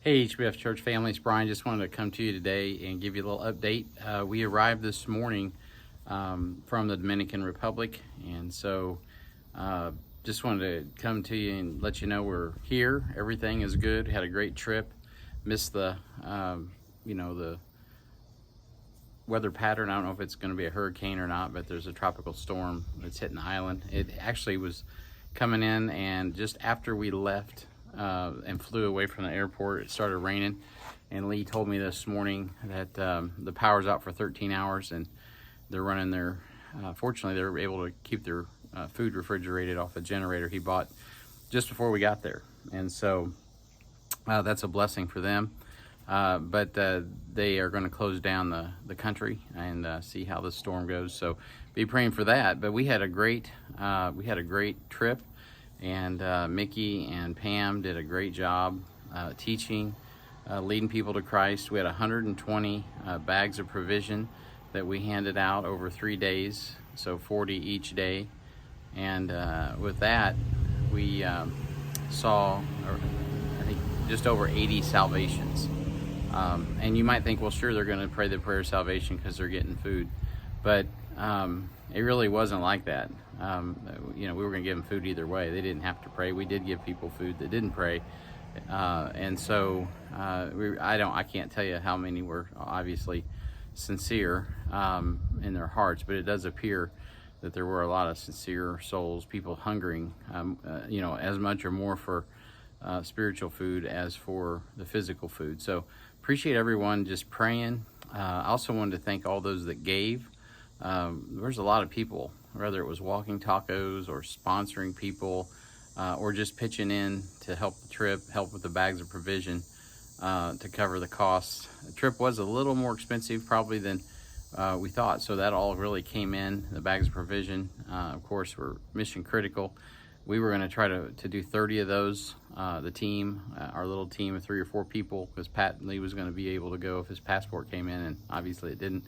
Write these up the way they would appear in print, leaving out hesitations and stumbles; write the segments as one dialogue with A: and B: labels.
A: Hey HBF Church family, it's Brian. Just wanted to come to you today and give you a little update. We arrived this morning from the Dominican Republic, and so just wanted to come to you and let you know we're here. Everything is good. Had a great trip. Missed the the weather pattern. I don't know if it's going to be a hurricane or not, but there's a tropical storm that's hitting the island. It actually was coming in, and just after we left and flew away from the airport, it started raining. And Lee told me this morning that the power's out for 13 hours, and they're running their, fortunately, they were able to keep their food refrigerated off a generator he bought just before we got there. And so that's a blessing for them. But they are going to close down the country and see how this storm goes. So be praying for that. But we had a great trip, and Mickey and Pam did a great job teaching, leading people to Christ. We had 120 bags of provision that we handed out over 3 days, so 40 each day. And with that, we saw, I think, just over 80 salvations. And you might think, well, sure, they're going to pray the prayer of salvation because they're getting food. But it really wasn't like that. We were going to give them food either way. They didn't have to pray. We did give people food that didn't pray. And so I can't tell you how many were obviously sincere in their hearts, but it does appear that there were a lot of sincere souls, people hungering, as much or more for spiritual food as for the physical food. So appreciate everyone just praying. I also wanted to thank all those that gave. There's a lot of people, whether it was walking tacos or sponsoring people or just pitching in to help the trip, help with the bags of provision to cover the costs. The trip was a little more expensive probably than we thought, so that all really came in. The bags of provision, of course, were mission critical. We were going to try to do 30 of those, the team, our little team of 3 or 4 people, because Pat Lee was going to be able to go if his passport came in, and obviously it didn't.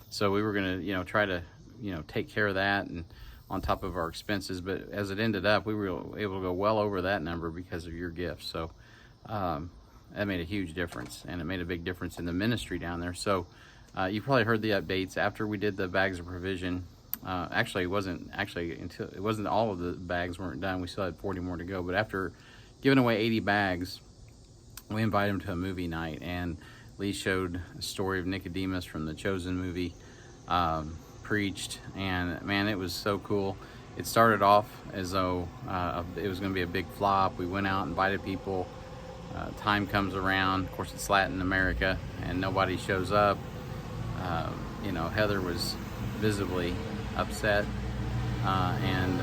A: So we were going to, try to, take care of that and on top of our expenses. But as it ended up, we were able to go well over that number because of your gifts. So that made a huge difference, and it made a big difference in the ministry down there. So you probably heard the updates after we did the bags of provision. It wasn't all of the bags weren't done. We still had 40 more to go. But after giving away 80 bags, we invited them to a movie night, and Lee showed a story of Nicodemus from the Chosen movie, preached, and man, it was so cool. It started off as though it was going to be a big flop. We went out, invited people. Time comes around. Of course, it's Latin America, and nobody shows up. Heather was visibly upset, and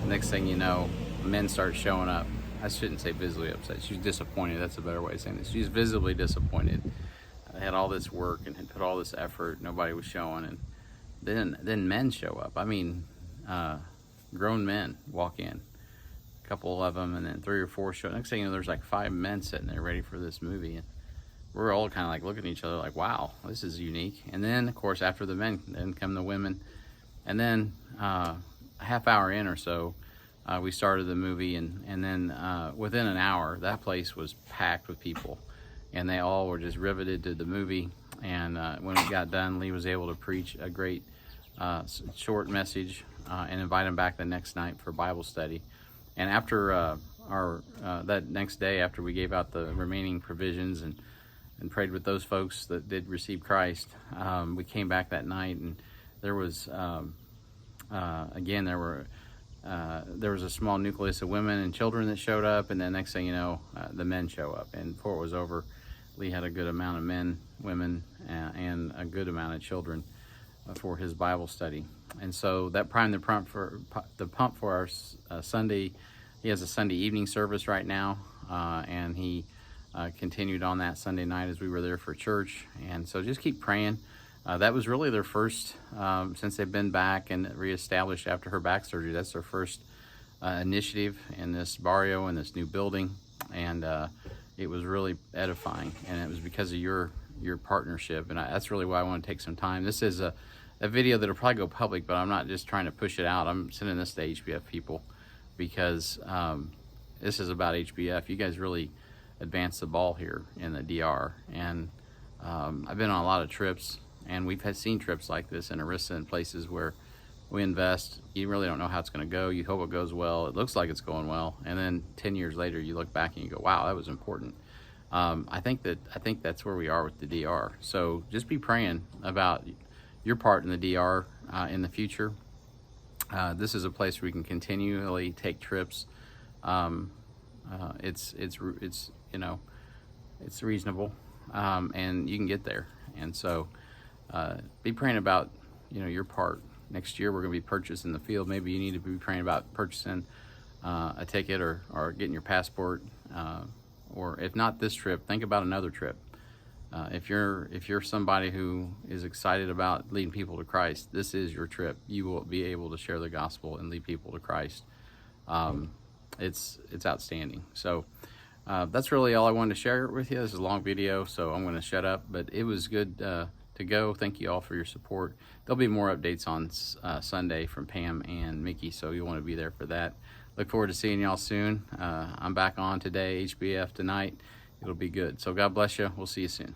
A: next thing you know, men start showing up. I shouldn't say visibly upset. She was disappointed. That's a better way of saying this. She was visibly disappointed. I had all this work and had put all this effort. Nobody was showing, and then men show up. I mean, grown men walk in, a couple of them, and then 3 or 4 show. Next thing you know, there's like 5 men sitting there ready for this movie, and we're all kind of like looking at each other like, wow, this is unique. And then, of course, after the men, then come the women, and then a half hour in or so, we started the movie, and then within an hour, that place was packed with people, and they all were just riveted to the movie. And when it got done, Lee was able to preach a great short message and invite them back the next night for Bible study. And after that next day, after we gave out the remaining provisions and prayed with those folks that did receive Christ, we came back that night, and there was there was a small nucleus of women and children that showed up, and then next thing you know, the men show up. And before it was over, Lee had a good amount of men, women, and a good amount of children for his Bible study. And so that primed the pump for our Sunday. He has a Sunday evening service right now, and he continued on that Sunday night as we were there for church. And so just keep praying. That was really their first, since they've been back and reestablished after her back surgery, that's their first initiative in this barrio, in this new building. And it was really edifying, and it was because of your partnership. And that's really why I want to take some time. This is a video that'll probably go public, but I'm not just trying to push it out. I'm sending this to HBF people because this is about HBF. You guys really advance the ball here in the DR. And I've been on a lot of trips, and we've seen trips like this in Arista in places where we invest. You really don't know how it's going to go. You hope it goes well. It looks like it's going well, and then 10 years later, you look back and you go, "Wow, that was important." I think that's where we are with the DR. So just be praying about your part in the DR in the future. This is a place where we can continually take trips. It's it's reasonable, and you can get there. And so be praying about your part. Next year we're going to be purchasing the field. Maybe you need to be praying about purchasing a ticket or getting your passport. Or if not this trip, think about another trip. If you're somebody who is excited about leading people to Christ, this is your trip. You will be able to share the gospel and lead people to Christ. It's outstanding. So that's really all I wanted to share with you. This is a long video, so I'm going to shut up. But it was good to go. Thank you all for your support. There'll be more updates on Sunday from Pam and Mickey, so you'll want to be there for that. Look forward to seeing y'all soon. I'm back on today, HBF tonight. It'll be good. So God bless you. We'll see you soon.